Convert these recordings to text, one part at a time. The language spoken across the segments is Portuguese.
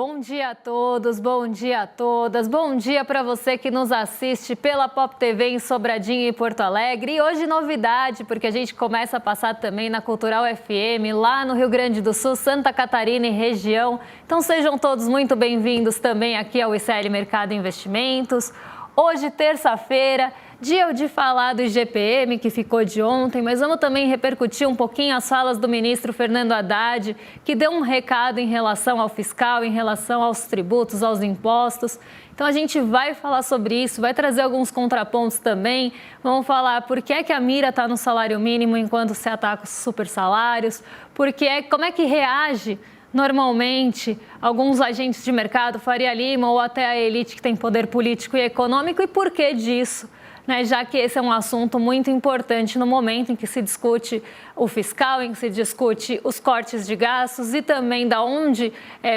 Bom dia a todos, bom dia a todas, bom dia para você que nos assiste pela Pop TV em Sobradinho e Porto Alegre. E hoje novidade, porque a gente começa a passar também na Cultural FM, lá no Rio Grande do Sul, Santa Catarina e região. Então sejam todos muito bem-vindos também aqui ao ICL Mercado e Investimentos. Hoje, terça-feira, dia de falar do IGPM, que ficou de ontem, mas vamos também repercutir um pouquinho as falas do ministro Fernando Haddad, que deu um recado em relação ao fiscal, em relação aos tributos, aos impostos. Então, a gente vai falar sobre isso, vai trazer alguns contrapontos também. Vamos falar por que é que a mira está no salário mínimo enquanto se ataca os super salários, como é que reage normalmente alguns agentes de mercado, Faria Lima ou até a elite que tem poder político e econômico, e por que disso? Já que esse é um assunto muito importante no momento em que se discute o fiscal, em que se discute os cortes de gastos e também da onde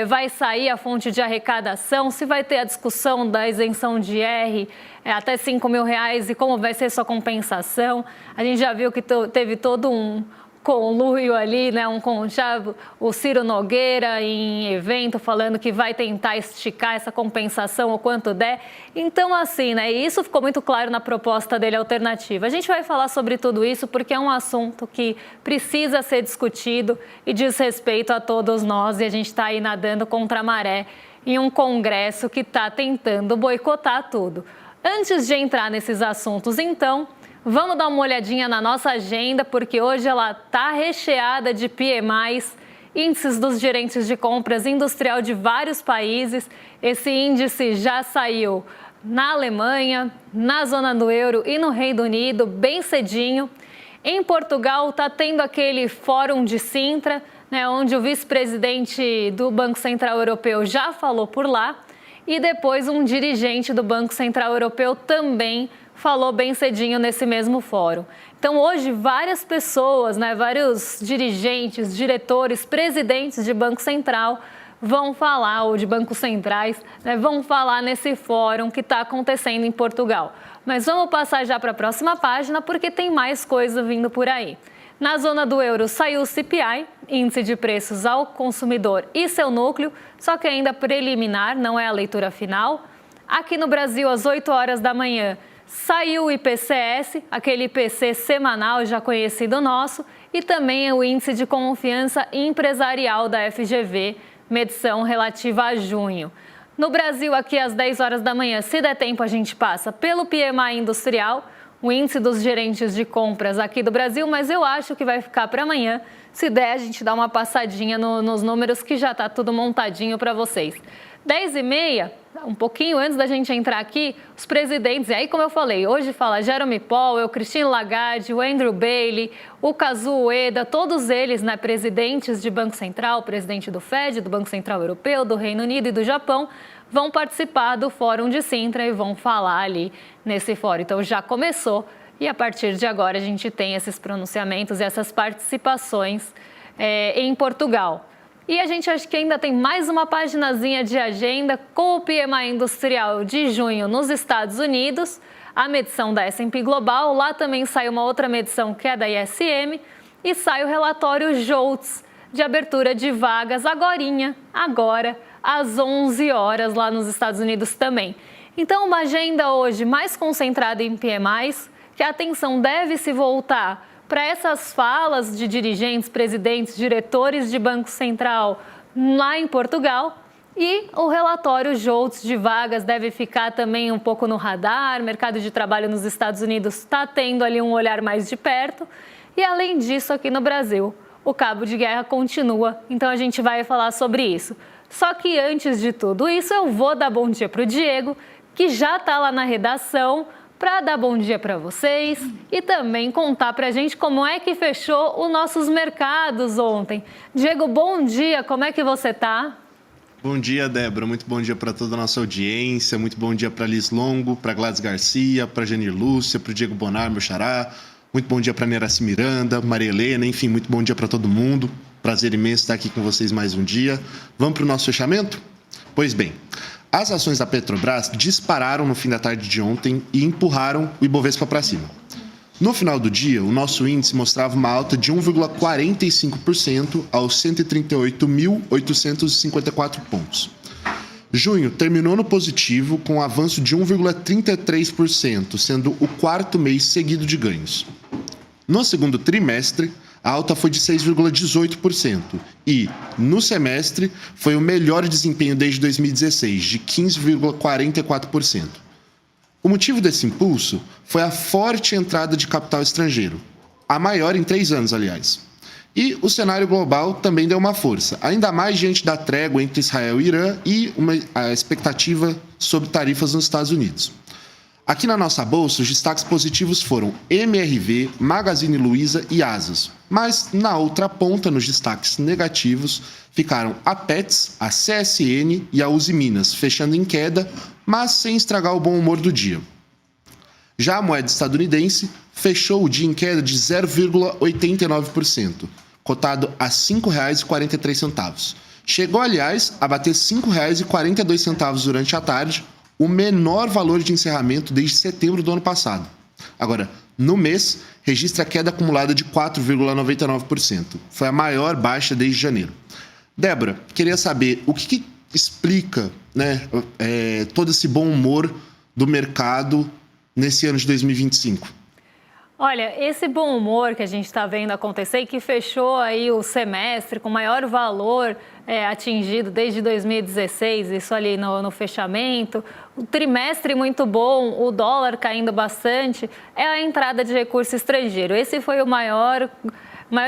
vai sair a fonte de arrecadação, se vai ter a discussão da isenção de IR até R$5 mil e como vai ser sua compensação. A gente já viu que teve todo um conluio ali, um conchavo, o Ciro Nogueira em evento falando que vai tentar esticar essa compensação o quanto der. Então, assim, isso ficou muito claro na proposta dele alternativa. A gente vai falar sobre tudo isso porque é um assunto que precisa ser discutido e diz respeito a todos nós, e a gente está aí nadando contra a maré em um Congresso que está tentando boicotar tudo. Antes de entrar nesses assuntos, então, vamos dar uma olhadinha na nossa agenda, porque hoje ela está recheada de PMIs, índices dos gerentes de compras industrial de vários países. Esse índice já saiu na Alemanha, na zona do euro e no Reino Unido, bem cedinho. Em Portugal está tendo aquele fórum de Sintra, onde o vice-presidente do Banco Central Europeu já falou por lá. E depois um dirigente do Banco Central Europeu também falou bem cedinho nesse mesmo fórum. Então, hoje, várias pessoas, vários dirigentes, diretores, presidentes de Banco Central vão falar, ou de bancos centrais, vão falar nesse fórum que está acontecendo em Portugal. Mas vamos passar já para a próxima página, porque tem mais coisa vindo por aí. Na zona do euro saiu o CPI, Índice de Preços ao Consumidor e seu núcleo, só que ainda preliminar, não é a leitura final. Aqui no Brasil, às 8 horas da manhã, saiu o IPCS, aquele IPC semanal já conhecido nosso, e também o Índice de Confiança Empresarial da FGV, medição relativa a junho. No Brasil, aqui às 10 horas da manhã, se der tempo, a gente passa pelo PMI industrial, o índice dos gerentes de compras aqui do Brasil, mas eu acho que vai ficar para amanhã. Se der, a gente dá uma passadinha nos números que já está tudo montadinho para vocês. 10h30, um pouquinho antes da gente entrar aqui, os presidentes, e aí como eu falei, hoje fala Jerome Powell, Christine Lagarde, o Andrew Bailey, o Kazuo Ueda, todos eles, presidentes de Banco Central, presidente do FED, do Banco Central Europeu, do Reino Unido e do Japão, vão participar do Fórum de Sintra e vão falar ali nesse fórum. Então já começou e a partir de agora a gente tem esses pronunciamentos e essas participações em Portugal. E a gente acha que ainda tem mais uma paginazinha de agenda com o PMI industrial de junho nos Estados Unidos, a medição da S&P Global, lá também sai uma outra medição que é da ISM e sai o relatório JOLTS de abertura de vagas agora, às 11 horas lá nos Estados Unidos também. Então, uma agenda hoje mais concentrada em PMIs, que a atenção deve se voltar para essas falas de dirigentes, presidentes, diretores de Banco Central lá em Portugal. E o relatório JOLTS de vagas deve ficar também um pouco no radar. O mercado de trabalho nos Estados Unidos está tendo ali um olhar mais de perto. E além disso, aqui no Brasil, o cabo de guerra continua. Então a gente vai falar sobre isso. Só que antes de tudo isso, eu vou dar bom dia para o Diego, que já está lá na redação, para dar bom dia para vocês e também contar para a gente como é que fechou os nossos mercados ontem. Diego, bom dia, como é que você está? Bom dia, Débora, muito bom dia para toda a nossa audiência, muito bom dia para Liz Longo, para Gladys Garcia, para Janir Lúcia, para o Diego Bonar, meu xará, muito bom dia para Neraci Miranda, Maria Helena, enfim, muito bom dia para todo mundo. Prazer imenso estar aqui com vocês mais um dia. Vamos para o nosso fechamento? Pois bem, as ações da Petrobras dispararam no fim da tarde de ontem e empurraram o Ibovespa para cima. No final do dia, o nosso índice mostrava uma alta de 1,45% aos 138.854 pontos. Junho terminou no positivo com um avanço de 1,33%, sendo o quarto mês seguido de ganhos. No segundo trimestre, a alta foi de 6,18% e, no semestre, foi o melhor desempenho desde 2016, de 15,44%. O motivo desse impulso foi a forte entrada de capital estrangeiro, a maior em 3 anos, aliás. E o cenário global também deu uma força, ainda mais diante da trégua entre Israel e Irã e a expectativa sobre tarifas nos Estados Unidos. Aqui na nossa bolsa, os destaques positivos foram MRV, Magazine Luiza e Asus. Mas na outra ponta, nos destaques negativos, ficaram a Petz, a CSN e a Uzi Minas, fechando em queda, mas sem estragar o bom humor do dia. Já a moeda estadunidense fechou o dia em queda de 0,89%, cotado a R$ 5,43. Chegou, aliás, a bater R$ 5,42 durante a tarde, o menor valor de encerramento desde setembro do ano passado. Agora, no mês, registra queda acumulada de 4,99%. Foi a maior baixa desde janeiro. Débora, queria saber o que explica, todo esse bom humor do mercado nesse ano de 2025. Olha, esse bom humor que a gente está vendo acontecer e que fechou aí o semestre com maior valor atingido desde 2016, isso ali no fechamento, o trimestre muito bom, o dólar caindo bastante, é a entrada de recurso estrangeiro. Esse foi o maior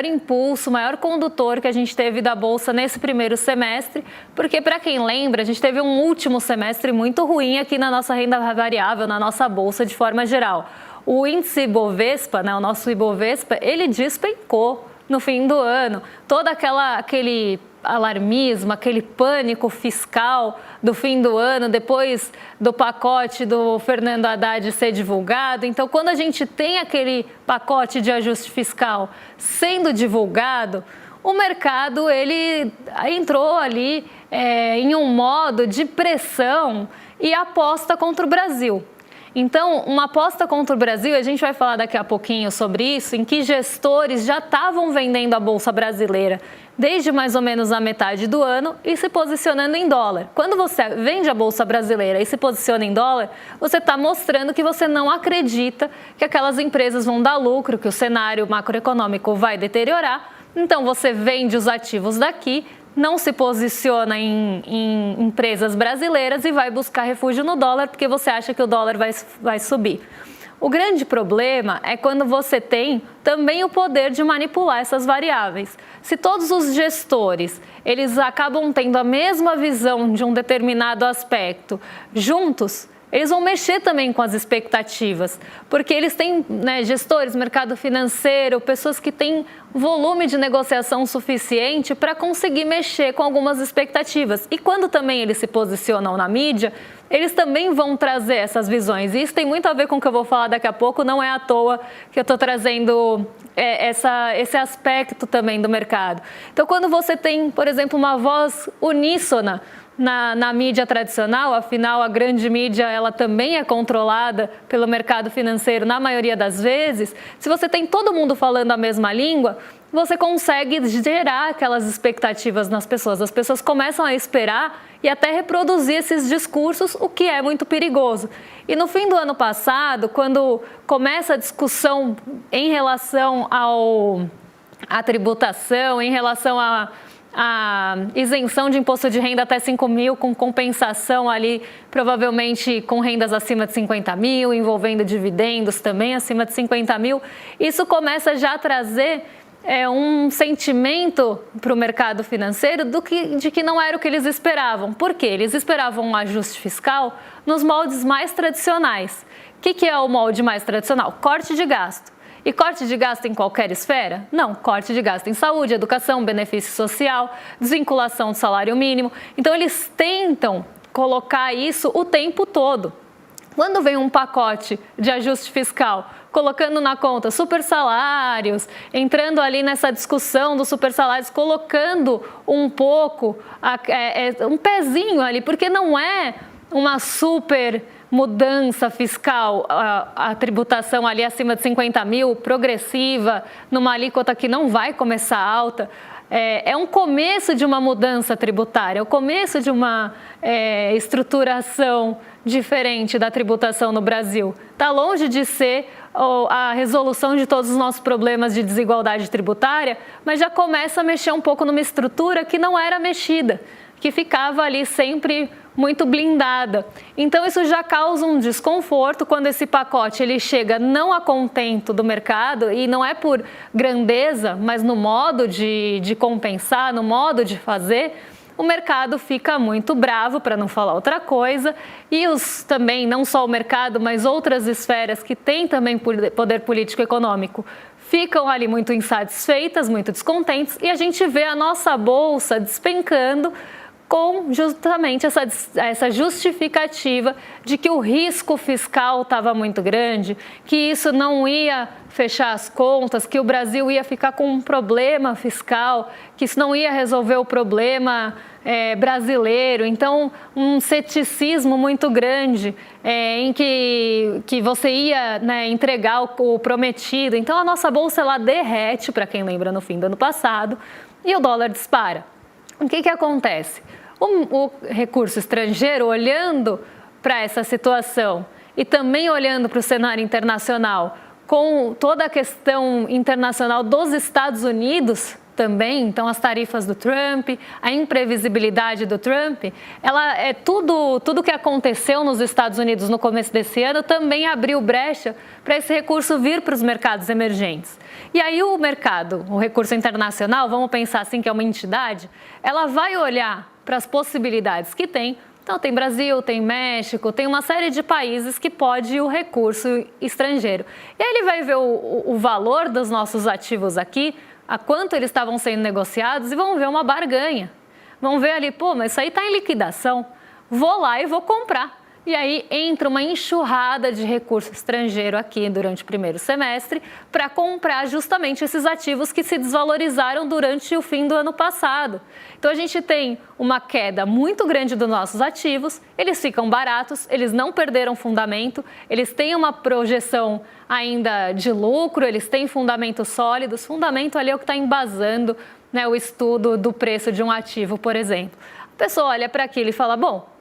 impulso, maior condutor que a gente teve da Bolsa nesse primeiro semestre, porque, para quem lembra, a gente teve um último semestre muito ruim aqui na nossa renda variável, na nossa Bolsa de forma geral. O índice Ibovespa, o nosso Ibovespa, ele despencou no fim do ano. Todo aquele alarmismo, aquele pânico fiscal do fim do ano, depois do pacote do Fernando Haddad ser divulgado. Então, quando a gente tem aquele pacote de ajuste fiscal sendo divulgado, o mercado ele entrou ali em um modo de pressão e aposta contra o Brasil. Então, uma aposta contra o Brasil, a gente vai falar daqui a pouquinho sobre isso, em que gestores já estavam vendendo a Bolsa Brasileira desde mais ou menos a metade do ano e se posicionando em dólar. Quando você vende a Bolsa Brasileira e se posiciona em dólar, você está mostrando que você não acredita que aquelas empresas vão dar lucro, que o cenário macroeconômico vai deteriorar. Então, você vende os ativos daqui, não se posiciona em empresas brasileiras e vai buscar refúgio no dólar porque você acha que o dólar vai subir. O grande problema é quando você tem também o poder de manipular essas variáveis. Se todos os gestores eles acabam tendo a mesma visão de um determinado aspecto juntos, eles vão mexer também com as expectativas, porque eles têm gestores, mercado financeiro, pessoas que têm volume de negociação suficiente para conseguir mexer com algumas expectativas. E quando também eles se posicionam na mídia, eles também vão trazer essas visões. E isso tem muito a ver com o que eu vou falar daqui a pouco, não é à toa que eu estou trazendo esse aspecto também do mercado. Então, quando você tem, por exemplo, uma voz uníssona na mídia tradicional, afinal a grande mídia ela também é controlada pelo mercado financeiro na maioria das vezes, se você tem todo mundo falando a mesma língua, você consegue gerar aquelas expectativas nas pessoas. As pessoas começam a esperar e até reproduzir esses discursos, o que é muito perigoso. E no fim do ano passado, quando começa a discussão em relação à tributação, em relação a isenção de imposto de renda até 5 mil, com compensação ali, provavelmente com rendas acima de 50 mil, envolvendo dividendos também acima de 50 mil. Isso começa já a trazer um sentimento para o mercado financeiro de que não era o que eles esperavam. Por quê? Eles esperavam um ajuste fiscal nos moldes mais tradicionais. O que é o molde mais tradicional? Corte de gasto. E corte de gasto em qualquer esfera? Não, corte de gasto em saúde, educação, benefício social, desvinculação do salário mínimo. Então, eles tentam colocar isso o tempo todo. Quando vem um pacote de ajuste fiscal, colocando na conta super salários, entrando ali nessa discussão dos super salários, colocando um pouco, um pezinho ali, porque não é uma super mudança fiscal, a tributação ali acima de 50 mil, progressiva, numa alíquota que não vai começar alta. É um começo de uma mudança tributária, é o começo de uma estruturação diferente da tributação no Brasil. Está longe de ser a resolução de todos os nossos problemas de desigualdade tributária, mas já começa a mexer um pouco numa estrutura que não era mexida, que ficava ali sempre muito blindada. Então isso já causa um desconforto quando esse pacote ele chega não a contento do mercado, e não é por grandeza, mas no modo de compensar, no modo de fazer. O mercado fica muito bravo, para não falar outra coisa, e também, não só o mercado, mas outras esferas que têm também poder político e econômico, ficam ali muito insatisfeitas, muito descontentes, e a gente vê a nossa bolsa despencando com justamente essa justificativa de que o risco fiscal estava muito grande, que isso não ia fechar as contas, que o Brasil ia ficar com um problema fiscal, que isso não ia resolver o problema brasileiro. Então, um ceticismo muito grande em que você ia entregar o prometido. Então, a nossa bolsa ela derrete, para quem lembra, no fim do ano passado, e o dólar dispara. O que acontece? O recurso estrangeiro, olhando para essa situação e também olhando para o cenário internacional, com toda a questão internacional dos Estados Unidos também, então as tarifas do Trump, a imprevisibilidade do Trump, tudo que aconteceu nos Estados Unidos no começo desse ano também abriu brecha para esse recurso vir para os mercados emergentes. E aí o mercado, o recurso internacional, vamos pensar assim que é uma entidade, ela vai olhar para as possibilidades que tem. Então tem Brasil, tem México, tem uma série de países que pode o recurso estrangeiro. E aí ele vai ver o valor dos nossos ativos aqui, a quanto eles estavam sendo negociados, e vão ver uma barganha. Vão ver ali, pô, mas isso aí está em liquidação, vou lá e vou comprar. E aí entra uma enxurrada de recurso estrangeiro aqui durante o primeiro semestre para comprar justamente esses ativos que se desvalorizaram durante o fim do ano passado. Então a gente tem uma queda muito grande dos nossos ativos, eles ficam baratos, eles não perderam fundamento, eles têm uma projeção ainda de lucro, eles têm fundamentos sólidos, fundamento ali é o que está embasando o estudo do preço de um ativo, por exemplo. A pessoa olha para aquilo e fala, bom,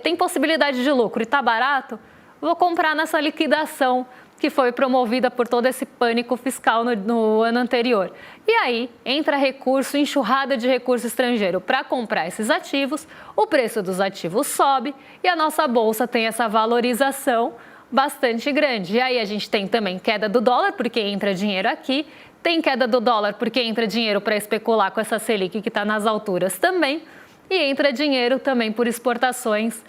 tem possibilidade de lucro e está barato, vou comprar nessa liquidação que foi promovida por todo esse pânico fiscal no ano anterior. E aí entra recurso, enxurrada de recurso estrangeiro para comprar esses ativos, o preço dos ativos sobe e a nossa bolsa tem essa valorização bastante grande. E aí a gente tem também queda do dólar, porque entra dinheiro aqui, tem queda do dólar porque entra dinheiro para especular com essa Selic que está nas alturas também, e entra dinheiro também por exportações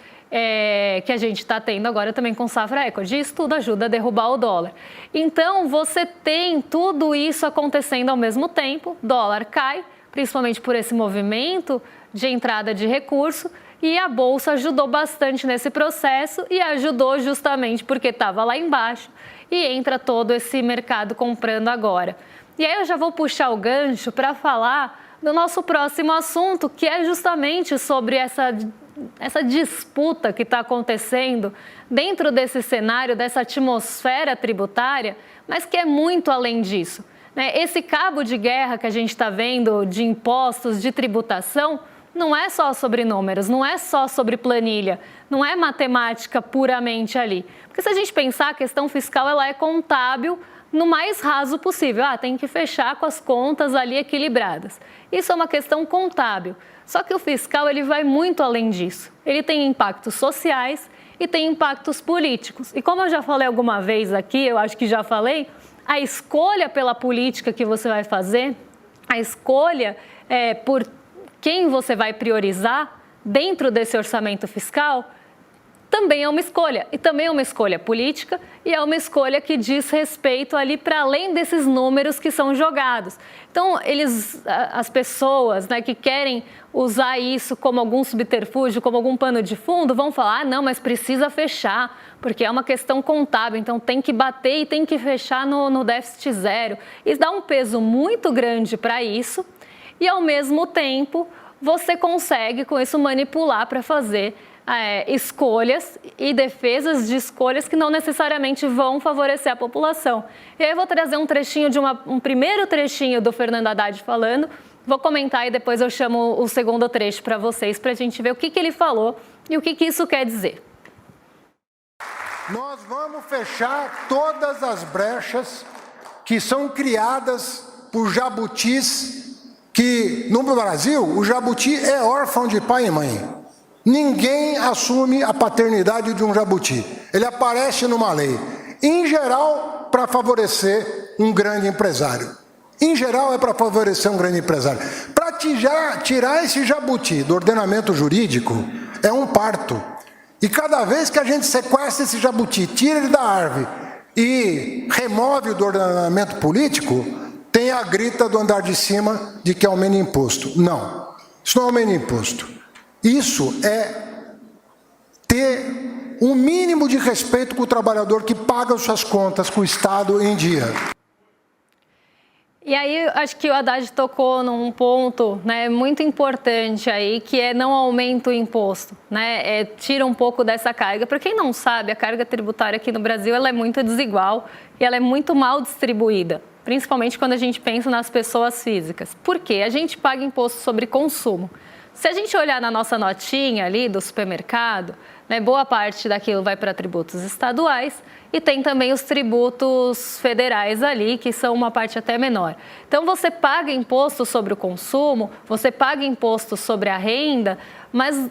que a gente está tendo agora também com safra recorde. Isso tudo ajuda a derrubar o dólar. Então, você tem tudo isso acontecendo ao mesmo tempo, dólar cai, principalmente por esse movimento de entrada de recurso, e a Bolsa ajudou bastante nesse processo e ajudou justamente porque estava lá embaixo e entra todo esse mercado comprando agora. E aí eu já vou puxar o gancho para falar do nosso próximo assunto, que é justamente sobre essa disputa que está acontecendo dentro desse cenário, dessa atmosfera tributária, mas que é muito além disso. Esse cabo de guerra que a gente está vendo de impostos, de tributação, não é só sobre números, não é só sobre planilha, não é matemática puramente ali. Porque se a gente pensar, a questão fiscal ela é contábil no mais raso possível. Tem que fechar com as contas ali equilibradas. Isso é uma questão contábil. Só que o fiscal ele vai muito além disso. Ele tem impactos sociais e tem impactos políticos. E como eu já falei alguma vez aqui, eu acho que já falei, a escolha pela política que você vai fazer, a escolha por quem você vai priorizar dentro desse orçamento fiscal, também é uma escolha, e também é uma escolha política e é uma escolha que diz respeito ali para além desses números que são jogados. Então, as pessoas que querem usar isso como algum subterfúgio, como algum pano de fundo, vão falar, não, mas precisa fechar, porque é uma questão contábil, então tem que bater e tem que fechar no déficit zero. Isso dá um peso muito grande para isso e, ao mesmo tempo, você consegue com isso manipular para fazer escolhas e defesas de escolhas que não necessariamente vão favorecer a população. E aí eu vou trazer um trechinho um primeiro trechinho do Fernando Haddad falando, vou comentar e depois eu chamo o segundo trecho para vocês, para a gente ver o que ele falou e o que isso quer dizer. Nós vamos fechar todas as brechas que são criadas por jabutis, que no Brasil o jabuti é órfão de pai e mãe. Ninguém assume a paternidade de um jabuti. Ele aparece numa lei, em geral, para favorecer um grande empresário. Em geral, é para favorecer um grande empresário. Para tirar esse jabuti do ordenamento jurídico, é um parto. E cada vez que a gente sequestra esse jabuti, tira ele da árvore e remove do ordenamento político, tem a grita do andar de cima de que aumenta imposto. Não, isso não aumenta imposto. Isso é ter um mínimo de respeito com o trabalhador que paga suas contas com o Estado em dia. E aí, acho que o Haddad tocou num ponto, né, muito importante aí, que é não aumenta o imposto, né, tira um pouco dessa carga. Para quem não sabe, a carga tributária aqui no Brasil ela é muito desigual e ela é muito mal distribuída, principalmente quando a gente pensa nas pessoas físicas. Por quê? A gente paga imposto sobre consumo. Se a gente olhar na nossa notinha ali do supermercado, né, boa parte daquilo vai para tributos estaduais e tem também os tributos federais ali, que são uma parte até menor. Então, você paga imposto sobre o consumo, você paga imposto sobre a renda, mas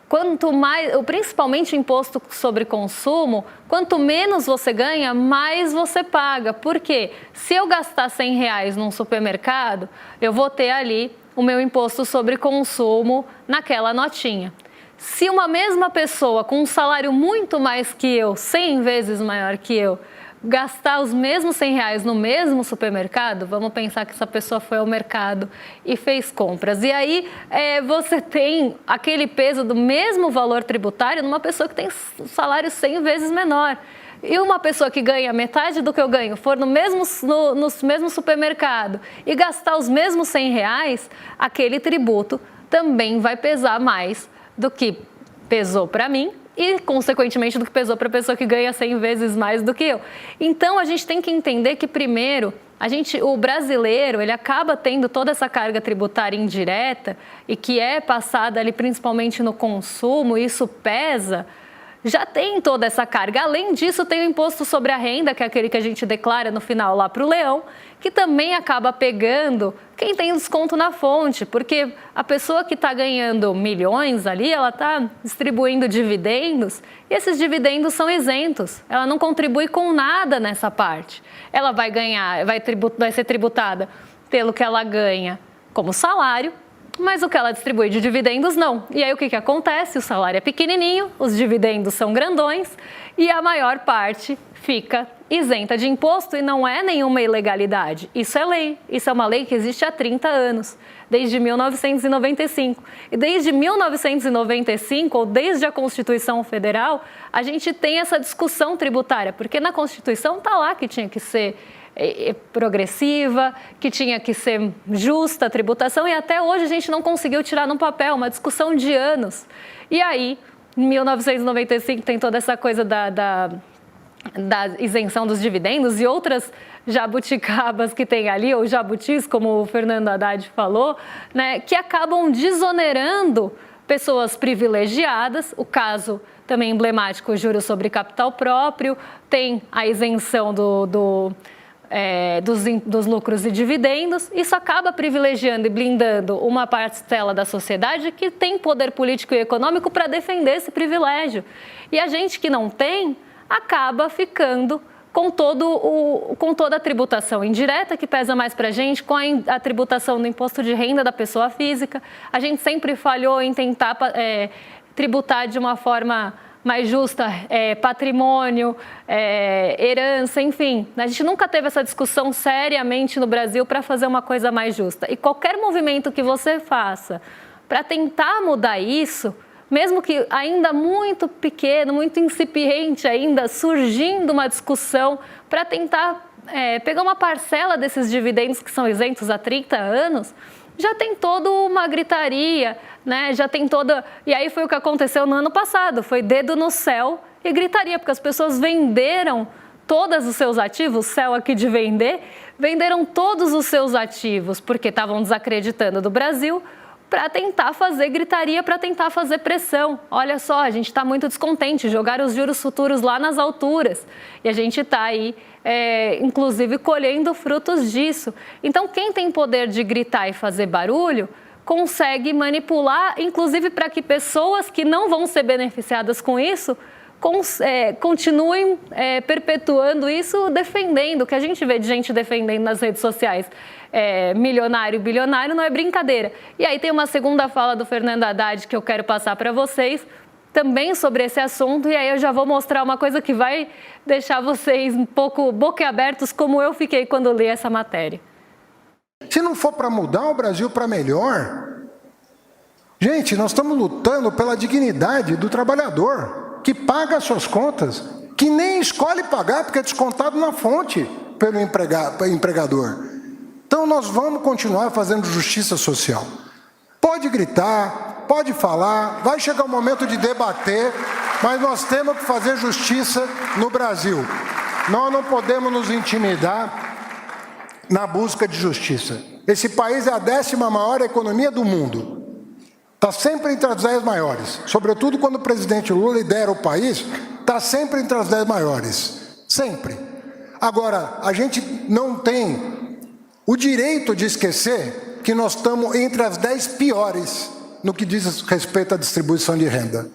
quanto mais, principalmente o imposto sobre consumo, quanto menos você ganha, mais você paga. Por quê? Se eu gastar R$100 num supermercado, eu vou ter ali o meu imposto sobre consumo naquela notinha. Se uma mesma pessoa com um salário muito mais que eu, 100 vezes maior que eu, gastar os mesmos R$100 no mesmo supermercado, vamos pensar que essa pessoa foi ao mercado e fez compras. E aí você tem aquele peso do mesmo valor tributário numa pessoa que tem salário 100 vezes menor. E uma pessoa que ganha metade do que eu ganho, for no mesmo supermercado e gastar os mesmos R$100, aquele tributo também vai pesar mais do que pesou para mim e, consequentemente, do que pesou para a pessoa que ganha 100 vezes mais do que eu. Então, a gente tem que entender que, primeiro, o brasileiro, ele acaba tendo toda essa carga tributária indireta e que é passada ali principalmente no consumo, isso pesa. Já tem toda essa carga. Além disso, tem o imposto sobre a renda, que é aquele que a gente declara no final lá para o leão, que também acaba pegando quem tem desconto na fonte, porque a pessoa que está ganhando milhões ali, ela está distribuindo dividendos, e esses dividendos são isentos, ela não contribui com nada nessa parte. Ela vai ganhar, vai ser tributada pelo que ela ganha como salário, mas o que ela distribui de dividendos, não. E aí o que acontece? O salário é pequenininho, os dividendos são grandões e a maior parte fica isenta de imposto e não é nenhuma ilegalidade. Isso é lei. Isso é uma lei que existe há 30 anos, desde 1995. E desde 1995, ou desde a Constituição Federal, a gente tem essa discussão tributária, porque na Constituição está lá que tinha que ser progressiva, que tinha que ser justa a tributação, e até hoje a gente não conseguiu tirar no papel, uma discussão de anos. E aí, em 1995, tem toda essa coisa da isenção dos dividendos e outras jabuticabas que tem ali, ou jabutis, como o Fernando Haddad falou, né, que acabam desonerando pessoas privilegiadas. O caso também emblemático, o juros sobre capital próprio, tem a isenção dos lucros e dividendos. Isso acaba privilegiando e blindando uma parcela da sociedade que tem poder político e econômico para defender esse privilégio. E a gente que não tem, acaba ficando com toda a tributação indireta, que pesa mais para a gente, com a tributação do imposto de renda da pessoa física. A gente sempre falhou em tentar tributar de uma forma mais justa, patrimônio, herança, enfim. A gente nunca teve essa discussão seriamente no Brasil para fazer uma coisa mais justa. E qualquer movimento que você faça para tentar mudar isso, mesmo que ainda muito pequeno, muito incipiente ainda, surgindo uma discussão para tentar pegar uma parcela desses dividendos que são isentos há 30 anos, já tem toda uma gritaria, né? Já tem toda... E aí foi o que aconteceu no ano passado, foi dedo no céu e gritaria, porque as pessoas venderam todos os seus ativos, céu aqui de vender, venderam todos os seus ativos, porque estavam desacreditando do Brasil, para tentar fazer gritaria, para tentar fazer pressão. Olha só, a gente está muito descontente, jogaram os juros futuros lá nas alturas. E a gente está aí, inclusive, colhendo frutos disso. Então, quem tem poder de gritar e fazer barulho, consegue manipular, inclusive para que pessoas que não vão ser beneficiadas com isso, continuem perpetuando isso, defendendo. O que a gente vê de gente defendendo nas redes sociais, milionário, bilionário, não é brincadeira. E aí tem uma segunda fala do Fernando Haddad que eu quero passar para vocês, também sobre esse assunto, e aí eu já vou mostrar uma coisa que vai deixar vocês um pouco boquiabertos, como eu fiquei quando li essa matéria. Se não for para mudar o Brasil para melhor, gente, nós estamos lutando pela dignidade do trabalhador, que paga as suas contas, que nem escolhe pagar porque é descontado na fonte pelo empregador. Então nós vamos continuar fazendo justiça social. Pode gritar, pode falar, vai chegar o momento de debater, mas nós temos que fazer justiça no Brasil. Nós não podemos nos intimidar na busca de justiça. Esse país é a 10ª maior economia do mundo. Está sempre entre as 10 maiores. Sobretudo quando o presidente Lula lidera o país, está sempre entre as 10 maiores. Sempre. Agora, a gente não tem o direito de esquecer que nós estamos entre as 10 piores no que diz respeito à distribuição de renda.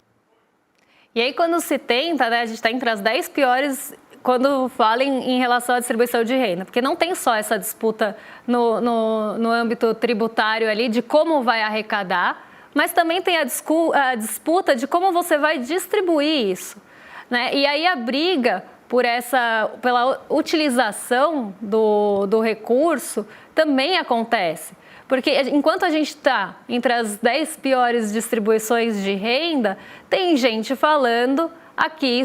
E aí, quando se tenta, né, a gente está entre as 10 piores quando fala em relação à distribuição de renda, porque não tem só essa disputa no âmbito tributário ali de como vai arrecadar, mas também tem a disputa de como você vai distribuir isso, né? E aí a briga pela utilização do recurso também acontece. Porque enquanto a gente está entre as 10 piores distribuições de renda, tem gente falando aqui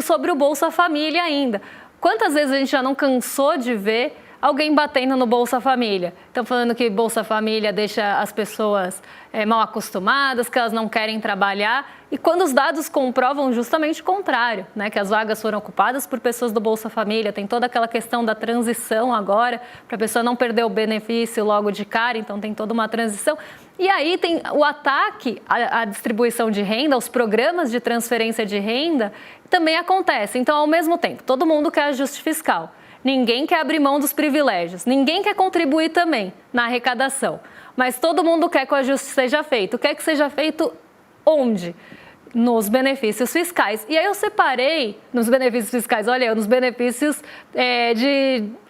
sobre o Bolsa Família ainda. Quantas vezes a gente já não cansou de ver alguém batendo no Bolsa Família? Estão falando que Bolsa Família deixa as pessoas mal acostumadas, que elas não querem trabalhar. E quando os dados comprovam justamente o contrário, né? Que as vagas foram ocupadas por pessoas do Bolsa Família. Tem toda aquela questão da transição agora, para a pessoa não perder o benefício logo de cara, então tem toda uma transição. E aí tem o ataque à distribuição de renda, aos programas de transferência de renda, também acontece. Então, ao mesmo tempo, todo mundo quer ajuste fiscal. Ninguém quer abrir mão dos privilégios, ninguém quer contribuir também na arrecadação, mas todo mundo quer que o ajuste seja feito. Quer que seja feito onde? Nos benefícios fiscais. E aí eu separei nos benefícios fiscais, olha, nos benefícios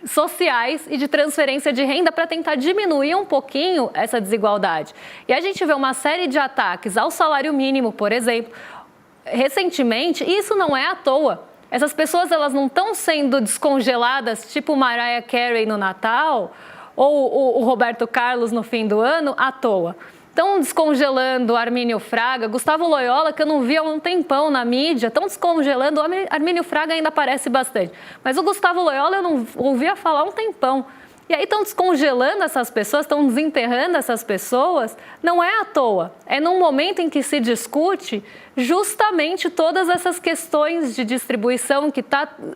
sociais e de transferência de renda para tentar diminuir um pouquinho essa desigualdade. E a gente vê uma série de ataques ao salário mínimo, por exemplo, recentemente, e isso não é à toa. Essas pessoas, elas não estão sendo descongeladas, tipo Mariah Carey no Natal ou o Roberto Carlos no fim do ano, à toa. Estão descongelando Armínio Fraga, Gustavo Loyola, que eu não vi há um tempão na mídia, estão descongelando, o Armínio Fraga ainda aparece bastante. Mas o Gustavo Loyola eu não ouvia falar há um tempão. E aí estão descongelando essas pessoas, estão desenterrando essas pessoas, não é à toa. É num momento em que se discute justamente todas essas questões de distribuição que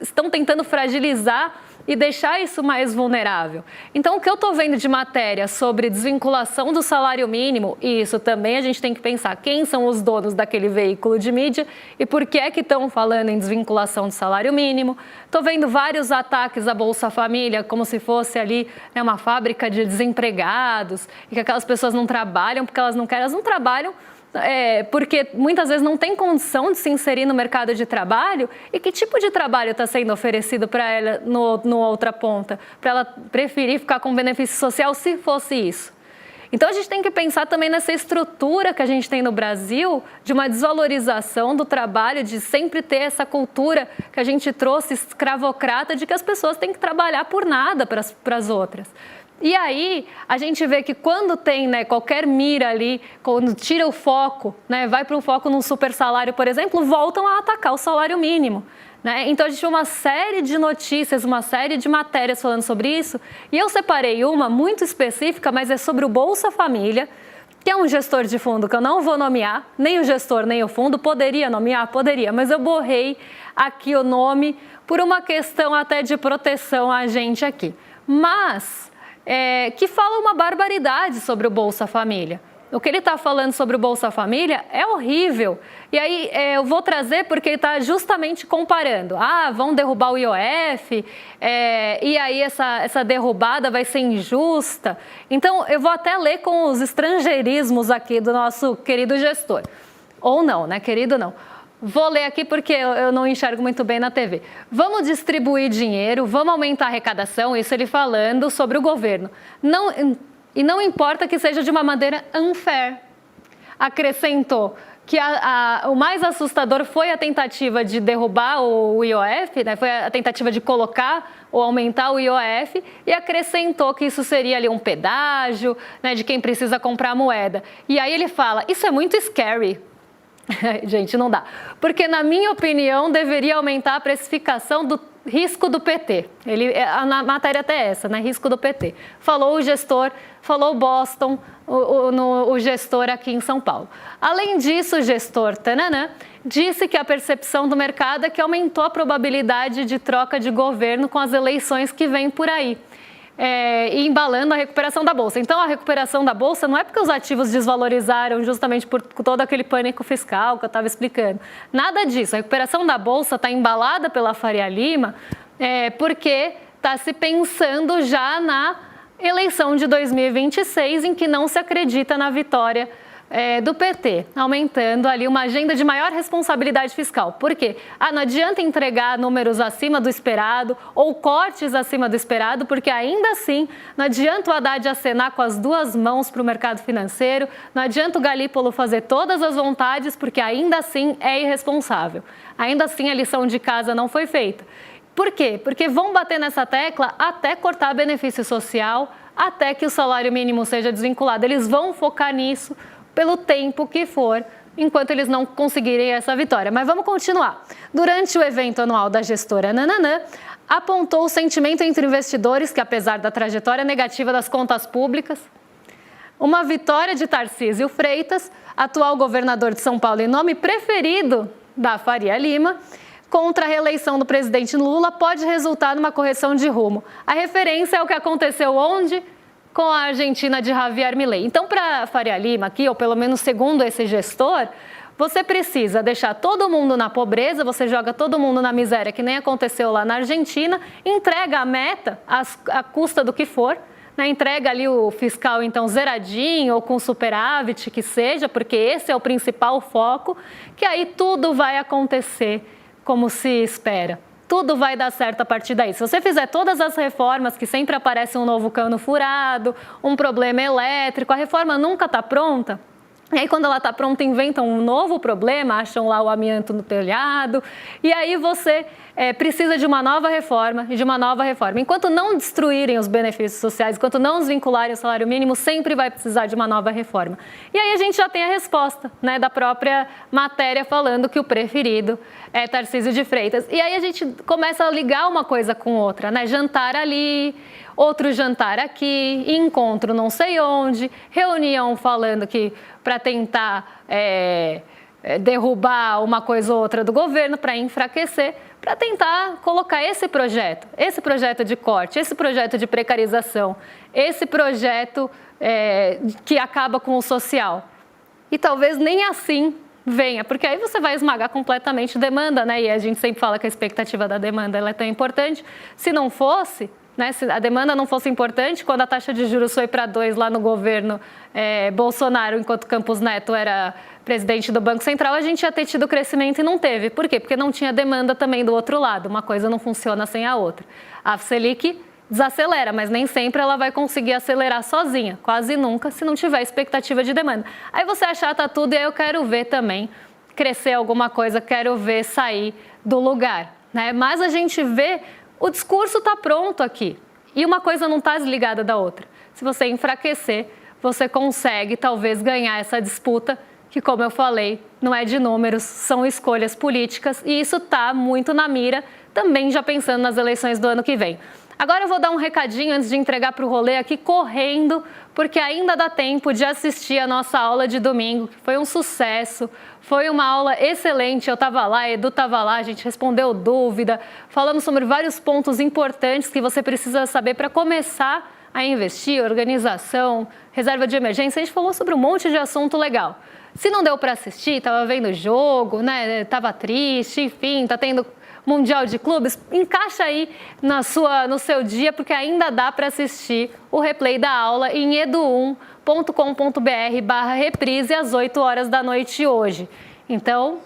estão tentando fragilizar e deixar isso mais vulnerável. Então, o que eu estou vendo de matéria sobre desvinculação do salário mínimo, e isso também a gente tem que pensar quem são os donos daquele veículo de mídia e por que é que estão falando em desvinculação do salário mínimo. Estou vendo vários ataques à Bolsa Família, como se fosse ali, né, uma fábrica de desempregados e que aquelas pessoas não trabalham porque elas não querem, elas não trabalham porque muitas vezes não tem condição de se inserir no mercado de trabalho. E que tipo de trabalho está sendo oferecido para ela no outra ponta? Para ela preferir ficar com benefício social se fosse isso. Então a gente tem que pensar também nessa estrutura que a gente tem no Brasil de uma desvalorização do trabalho, de sempre ter essa cultura que a gente trouxe escravocrata de que as pessoas têm que trabalhar por nada para as outras. E aí, a gente vê que quando tem, né, qualquer mira ali, quando tira o foco, né, vai para um foco num super salário, por exemplo, voltam a atacar o salário mínimo. Né? Então, a gente tem uma série de notícias, uma série de matérias falando sobre isso. E eu separei uma muito específica, mas é sobre o Bolsa Família, que é um gestor de fundo que eu não vou nomear, nem o gestor, nem o fundo. Poderia nomear? Poderia, mas eu borrei aqui o nome por uma questão até de proteção a gente aqui. Mas... que fala uma barbaridade sobre o Bolsa Família. O que ele está falando sobre o Bolsa Família é horrível. E aí eu vou trazer porque ele está justamente comparando. Vão derrubar o IOF, e aí essa derrubada vai ser injusta. Então, eu vou até ler com os estrangeirismos aqui do nosso querido gestor. Ou não, né? Querido não. Vou ler aqui porque eu não enxergo muito bem na TV. Vamos distribuir dinheiro, vamos aumentar a arrecadação, isso ele falando sobre o governo. E não importa que seja de uma maneira unfair. Acrescentou que o mais assustador foi a tentativa de derrubar o IOF, né? Foi a tentativa de colocar ou aumentar o IOF, e acrescentou que isso seria ali um pedágio, né, de quem precisa comprar moeda. E aí ele fala, isso é muito scary. Gente, não dá. Porque, na minha opinião, deveria aumentar a precificação do risco do PT. A matéria até é essa, né? Risco do PT. Falou o gestor, falou o Boston, o gestor aqui em São Paulo. Além disso, o gestor disse que a percepção do mercado é que aumentou a probabilidade de troca de governo com as eleições que vêm por aí. E embalando a recuperação da Bolsa. Então, a recuperação da Bolsa não é porque os ativos desvalorizaram justamente por todo aquele pânico fiscal que eu estava explicando. Nada disso. A recuperação da Bolsa está embalada pela Faria Lima porque está se pensando já na eleição de 2026, em que não se acredita na vitória do PT, aumentando ali uma agenda de maior responsabilidade fiscal. Por quê? Não adianta entregar números acima do esperado ou cortes acima do esperado, porque ainda assim não adianta o Haddad acenar com as duas mãos para o mercado financeiro, não adianta o Galípolo fazer todas as vontades, porque ainda assim é irresponsável. Ainda assim a lição de casa não foi feita. Por quê? Porque vão bater nessa tecla até cortar benefício social, até que o salário mínimo seja desvinculado. Eles vão focar nisso pelo tempo que for, enquanto eles não conseguirem essa vitória. Mas vamos continuar. Durante o evento anual da gestora Nananã, apontou o sentimento entre investidores que, apesar da trajetória negativa das contas públicas, uma vitória de Tarcísio Freitas, atual governador de São Paulo e nome preferido da Faria Lima, contra a reeleição do presidente Lula, pode resultar numa correção de rumo. A referência é o que aconteceu onde? Com a Argentina de Javier Milei. Então, para a Faria Lima aqui, ou pelo menos segundo esse gestor, você precisa deixar todo mundo na pobreza, você joga todo mundo na miséria, que nem aconteceu lá na Argentina, entrega a meta à custa do que for, né? Entrega ali o fiscal, então, zeradinho ou com superávit, que seja, porque esse é o principal foco, que aí tudo vai acontecer como se espera. Tudo vai dar certo a partir daí. Se você fizer todas as reformas, que sempre aparece um novo cano furado, um problema elétrico, a reforma nunca está pronta. E aí, quando ela está pronta, inventam um novo problema, acham lá o amianto no telhado. E aí você precisa de uma nova reforma e de uma nova reforma. Enquanto não destruírem os benefícios sociais, enquanto não desvincularem o salário mínimo, sempre vai precisar de uma nova reforma. E aí a gente já tem a resposta, né, da própria matéria falando que o preferido é Tarcísio de Freitas. E aí a gente começa a ligar uma coisa com outra, né? Jantar ali, outro jantar aqui, encontro não sei onde, reunião falando que para tentar derrubar uma coisa ou outra do governo, para enfraquecer, para tentar colocar esse projeto de corte, esse projeto de precarização, esse projeto que acaba com o social. E talvez nem assim venha, porque aí você vai esmagar completamente demanda, né? E a gente sempre fala que a expectativa da demanda ela é tão importante. Se não fosse, né, se a demanda não fosse importante, quando a taxa de juros foi para 2 lá no governo Bolsonaro, enquanto Campos Neto era presidente do Banco Central, a gente ia ter tido crescimento e não teve. Por quê? Porque não tinha demanda também do outro lado. Uma coisa não funciona sem a outra. A Selic desacelera, mas nem sempre ela vai conseguir acelerar sozinha. Quase nunca, se não tiver expectativa de demanda. Aí você achata tudo e aí eu quero ver também crescer alguma coisa, quero ver sair do lugar, né? Mas a gente vê, o discurso está pronto aqui. E uma coisa não está desligada da outra. Se você enfraquecer, você consegue talvez ganhar essa disputa, que, como eu falei, não é de números, são escolhas políticas, e isso está muito na mira, também já pensando nas eleições do ano que vem. Agora eu vou dar um recadinho antes de entregar para o rolê aqui correndo, porque ainda dá tempo de assistir a nossa aula de domingo, que foi um sucesso, foi uma aula excelente, eu estava lá, a Edu estava lá, a gente respondeu dúvida, falamos sobre vários pontos importantes que você precisa saber para começar a investir, organização, reserva de emergência, a gente falou sobre um monte de assunto legal. Se não deu para assistir, estava vendo o jogo, né? Estava triste, enfim, está tendo Mundial de Clubes, encaixa aí no seu dia, porque ainda dá para assistir o replay da aula em edu1.com.br/reprise às 8 horas da noite hoje. Então,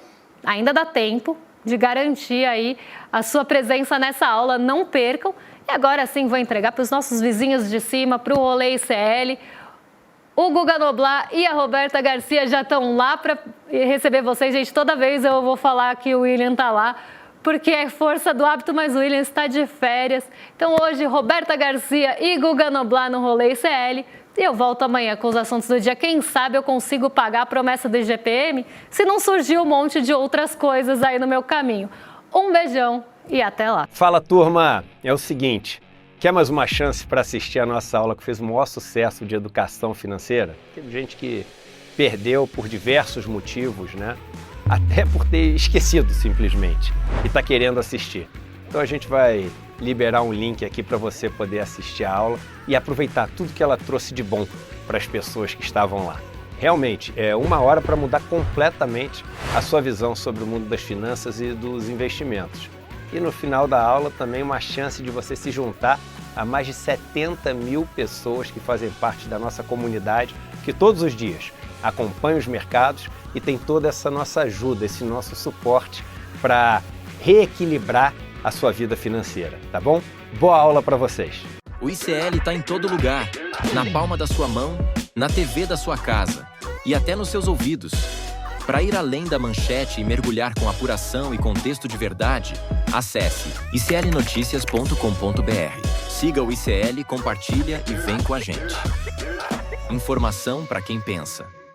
ainda dá tempo de garantir aí a sua presença nessa aula, não percam. E agora sim vou entregar para os nossos vizinhos de cima, para o Rolê ICL. O Guga Noblar e a Roberta Garcia já estão lá para receber vocês. Gente, toda vez eu vou falar que o William está lá, porque é força do hábito, mas o William está de férias. Então hoje, Roberta Garcia e Guga Noblar no Rolê ICL. E eu volto amanhã com os assuntos do dia. Quem sabe eu consigo pagar a promessa do IGPM, se não surgir um monte de outras coisas aí no meu caminho. Um beijão e até lá. Fala, turma! É o seguinte, quer mais uma chance para assistir a nossa aula que fez o maior sucesso de educação financeira? Teve gente que perdeu por diversos motivos, né? Até por ter esquecido simplesmente e está querendo assistir. Então a gente vai liberar um link aqui para você poder assistir a aula e aproveitar tudo que ela trouxe de bom para as pessoas que estavam lá. Realmente, é uma hora para mudar completamente a sua visão sobre o mundo das finanças e dos investimentos. E no final da aula também uma chance de você se juntar a mais de 70 mil pessoas que fazem parte da nossa comunidade, que todos os dias acompanham os mercados e tem toda essa nossa ajuda, esse nosso suporte para reequilibrar a sua vida financeira, tá bom? Boa aula para vocês! O ICL está em todo lugar, na palma da sua mão, na TV da sua casa e até nos seus ouvidos. Para ir além da manchete e mergulhar com apuração e contexto de verdade, acesse iclnoticias.com.br. Siga o ICL, compartilha e vem com a gente. Informação para quem pensa.